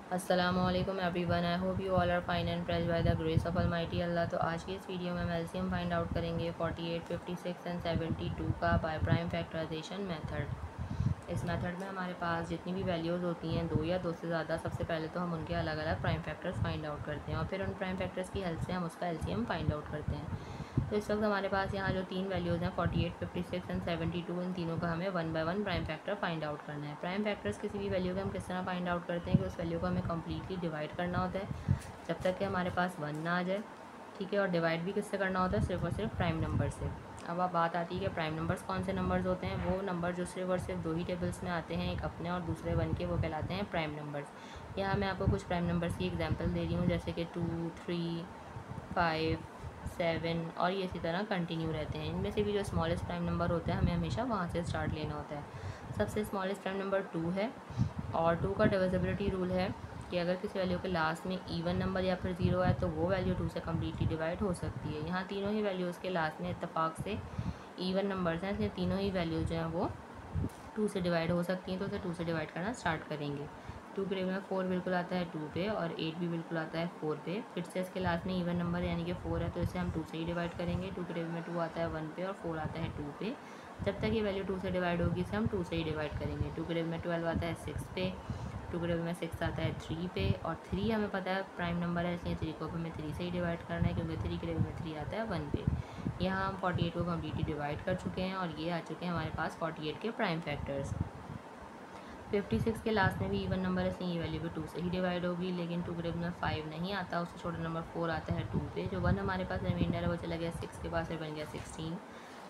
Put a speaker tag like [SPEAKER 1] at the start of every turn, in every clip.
[SPEAKER 1] अस्सलामुअलैकुम everyone, I hope you all are fine and praise by the grace of almighty Allah. तो आज की इस वीडियो में हम एलसीएम फाइंड आउट करेंगे 48, 56 एंड 72 का बाय प्राइम फैक्टराइजेशन मेथड। इस मेथड में हमारे पास जितनी भी वैल्यूज़ होती हैं, दो या दो से ज़्यादा, सबसे पहले तो हम उनके अलग अलग प्राइम फैक्टर्स फाइंड आउट करते हैं और फिर उन प्राइम फैक्टर्स की हेल्प से हम उसका एलसीएम फाइंड आउट करते हैं। तो इस वक्त हमारे पास यहाँ जो तीन वैल्यूज़ हैं 48, 56 एंड 72, इन तीनों का हमें one by one prime factor find out करना है। प्राइम फैक्टर्स किसी भी वैल्यू के हम किस तरह फाइंड आउट करते हैं कि उस वैल्यू को हमें कम्प्लीटली डिवाइड करना होता है जब तक कि हमारे पास वन ना आ जाए, ठीक है। और डिवाइड भी किससे करना होता है? सिर्फ और सिर्फ प्राइम नंबर से। अब आप बात आती है कि प्राइम नंबर्स कौन से नंबर्स होते हैं। वो नंबर जो सिर्फ और सिर्फ दो ही टेबल्स में आते हैं, एक अपने और दूसरे वन के, वो कहलाते हैं प्राइम नंबर्स। यहाँ मैं आपको कुछ प्राइम नंबर्स की एग्जांपल दे रही हूँ, जैसे कि 2, 3, 5, 7 और ये इसी तरह कंटिन्यू रहते हैं। इनमें से भी जो स्मॉलेस्ट प्राइम नंबर होता है हमें हमेशा वहाँ से स्टार्ट लेना होता है। सबसे स्मॉलेस्ट प्राइम नंबर 2 है और 2 का डिविजिबिलिटी रूल है कि अगर किसी वैल्यू के लास्ट में इवन नंबर या फिर ज़ीरो है तो वो वैल्यू 2 से कम्प्लीटली डिवाइड हो सकती है। यहाँ तीनों ही वैल्यूज़ के लास्ट में इत्तेफाक से इवन नंबर्स हैं, इसलिए तीनों ही वैल्यूज़ जो हैं वो 2 से डिवाइड हो सकती हैं। तो उसे 2 से डिवाइड करना स्टार्ट करेंगे। 2 के टेबल में 4 बिल्कुल आता है 2 पे और 8 भी बिल्कुल आता है 4 पे। फिर से इसके लास्ट में इवन नंबर यानी कि 4 है तो इसे हम 2 से ही डिवाइड करेंगे। 2 के टेबल में 2 आता है 1 पे और 4 आता है 2 पे। जब तक ये वैल्यू 2 से डिवाइड होगी इसे हम 2 से ही डिवाइड करेंगे। 2 के टेबल में 12 आता है 6 पे। 2 के टेबल में 6 आता है 3 पे और 3 हमें पता है प्राइम नंबर है, इसलिए 3 को हमें 3 से ही डिवाइड करना है क्योंकि 3 के टेबल में 3 आता है 1 पे। यहाँ हम 48 को कम्प्लीटली डिवाइड कर चुके हैं और ये आ चुके हैं हमारे पास 48 के प्राइम फैक्टर्स। 56 के लास्ट में भी इवन नंबर है, इसलिए ये वैल्यू भी 2 से ही डिवाइड होगी। लेकिन 2 के टेबल में 5 नहीं आता, उससे छोटा नंबर 4 आता है 2 पे। जो 1 हमारे पास रिमाइंडर है वो चला गया 6 के पास, बन गया 16।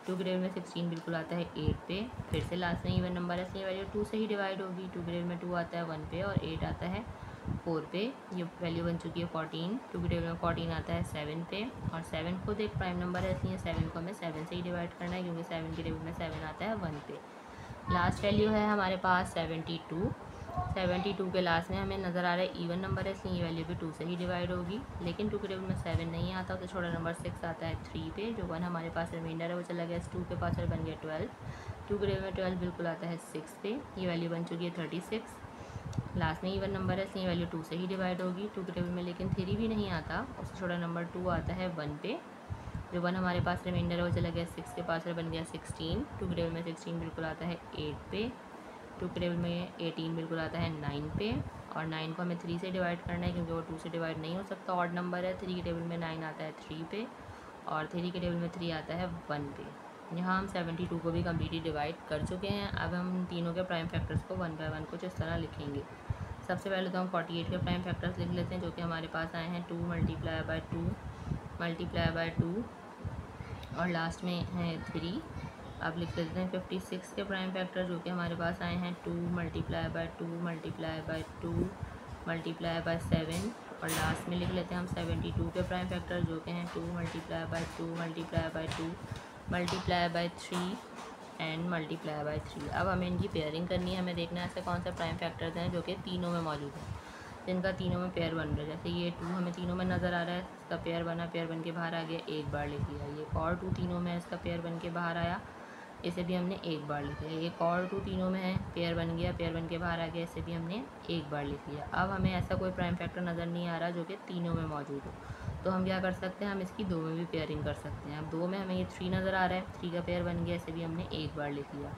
[SPEAKER 1] 2 के टेबल में 16 बिल्कुल आता है 8 पे। फिर से लास्ट में इवन नंबर है, इसलिए वैल्यू 2 से ही डिवाइड होगी। 2 के टेबल में 2 आता है 1 पे और 8 आता है 4 पे। ये वैल्यू बन चुकी है 14। 2 के टेबल में 14 आता है 7 पे और 7 खुद एक प्राइम नंबर है, इसलिए 7 को हमें 7 से ही डिवाइड करना है क्योंकि 7 के टेबल में 7 आता है 1 पे। लास्ट वैल्यू है हमारे पास 72। 72 के लास्ट में हमें नज़र आ रहा है इवन नंबर है, इसलिए ये वैल्यू भी 2 से ही डिवाइड होगी। लेकिन 2 के टेबल में 7 नहीं आता, तो छोटा नंबर 6 आता है 3 पे। जो 1 हमारे पास रिमाइंडर है वो चला गया 2 के पास और बन गया 12। 2 के टेबल में 12 बिल्कुल आता है 6 पे। ये वैल्यू बन चुकी है 36। लास्ट में इवन नंबर है, इसलिए वैल्यू 2 से ही डिवाइड होगी। 2 के टेबल में लेकिन 3 भी नहीं आता, उससे छोटा नंबर 2 आता है 1 पे। जो 1 हमारे पास रिमाइंडर है वो चला गया 6 के पास और बन गया 16। 2 के टेबल में 16 बिल्कुल आता है 8 पे। 2 के टेबल में 18 बिल्कुल आता है 9 पे और 9 को हमें 3 से डिवाइड करना है क्योंकि वो 2 से डिवाइड नहीं हो सकता, ऑड नंबर है। 3 के टेबल में 9 आता है 3 पे और 3 के टेबल में 3 आता है 1 पे। यहाँ हम 72 को भी कम्प्लीटली डिवाइड कर चुके हैं। अब हम तीनों के प्राइम फैक्टर्स को वन बाय वन कुछ इस तरह लिखेंगे। सबसे पहले तो हम 48 के प्राइम फैक्टर्स लिख लेते हैं जो कि हमारे पास आए हैं 2 मल्टीप्लाई बाय 2 मल्टीप्लाई बाय 2 और लास्ट में है 3। अब लिख लेते हैं 56 के प्राइम फैक्टर जो कि हमारे पास आए हैं 2 multiply by 2 multiply by 2 multiply by 7 और लास्ट में लिख लेते हैं हम 72 के प्राइम फैक्टर जो कि हैं 2 multiply by 2 multiply by 2 multiply by 3 and multiply by 3। अब हमें इनकी पेयरिंग करनी है। हमें देखना है ऐसे कौन से प्राइम फैक्टर्स हैं जो कि तीनों में मौजूद हैं, जिनका तीनों में पेयर बन रहा है। जैसे ये 2 हमें तीनों में नज़र आ रहा है, इसका पेयर बना, पेयर बन के बाहर आ गया, एक बार लिख लिया। ये और 2 तीनों में है, इसका पेयर बन के बाहर आया, इसे भी हमने एक बार लिख लिया। एक और 2 तीनों में है, पेयर बन गया, पेयर बन के बाहर आ गया, इसे भी हमने एक बार लिख लिया। अब हमें ऐसा कोई प्राइम फैक्टर नज़र नहीं आ रहा जो कि तीनों में मौजूद हो, तो हम क्या कर सकते हैं, हम इसकी 2 में भी पेयरिंग कर सकते हैं। अब 2 में हमें ये 3 नज़र आ रहा है, 3 का पेयर बन गया, इसे भी हमने एक बार लिख लिया।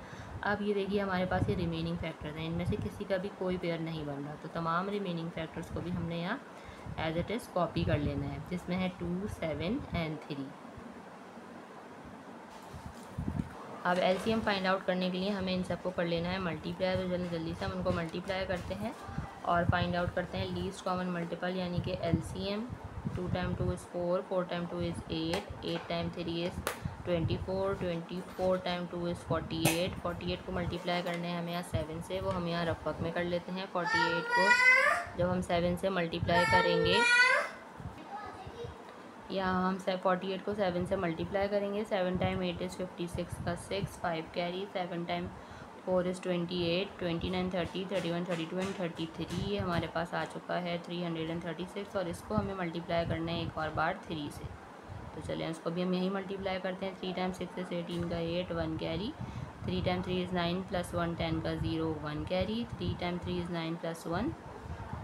[SPEAKER 1] अब ये देखिए हमारे पास ये रिमेनिंग फैक्टर्स हैं, इनमें से किसी का भी कोई पेयर नहीं बन रहा, तो तमाम रिमेनिंग फैक्टर्स को भी हमने यहाँ एज इट इज़ कॉपी कर लेना है, जिसमें है 2, 7 एंड 3। अब एलसीएम फाइंड आउट करने के लिए हमें इन सबको कर लेना है मल्टीप्लाई। तो जल्दी से हम उनको मल्टीप्लाई करते हैं और फाइंड आउट करते हैं लीस्ट कॉमन मल्टीपल यानी कि LCM. 2 time 2 is 4, 4 time 2 is 8, 8 time 3 is 24, 24 time 2 is 48। 48 को मल्टीप्लाई करने हैं हमें यहाँ 7 से, वो हम यहाँ रफक में कर लेते हैं। 48 को जब हम 7 से मल्टीप्लाई करेंगे, यहाँ हम 48 को 7 से मल्टीप्लाई करेंगे। 7 टाइम 8 इज़ 56 का 6, 5 कैरी। 7 time 4 is 28, 29, 30, 31, 32 and 33। ये हमारे पास आ चुका है 336 और इसको हमें मल्टीप्लाई करना है एक और बार 3 से। तो चलिए इसको भी हम यही मल्टीप्लाई करते हैं। 3 टाइम 6 इज़ 18 का 8, 1 कैरी। 3 टाइम 3 इज़ 9 प्लस 1 10 का 0, 1 कैरी। 3 टाइम 3 इज़ 9 प्लस 1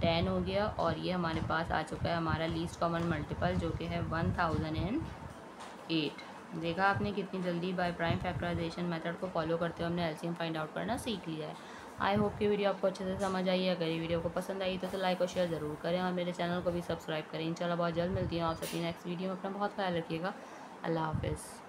[SPEAKER 1] 10 हो गया और ये हमारे पास आ चुका है हमारा लीस्ट कॉमन मल्टीपल जो कि है 1008। देखा आपने कितनी जल्दी बाय प्राइम फैक्टराइजेशन मेथड को फॉलो करते हुए हमने एलसीएम फाइंड आउट करना सीख लिया है। आई होप कि वीडियो आपको अच्छे से समझ आई है। अगर ये वीडियो को पसंद आई तो लाइक और शेयर ज़रूर करें और मेरे चैनल को भी सब्सक्राइब करें। इंशाल्लाह बहुत जल्द मिलती हूँ आप सभी नेक्स्ट वीडियो में। अपना बहुत ख्याल रखिएगा। अल्लाह हाफिज़।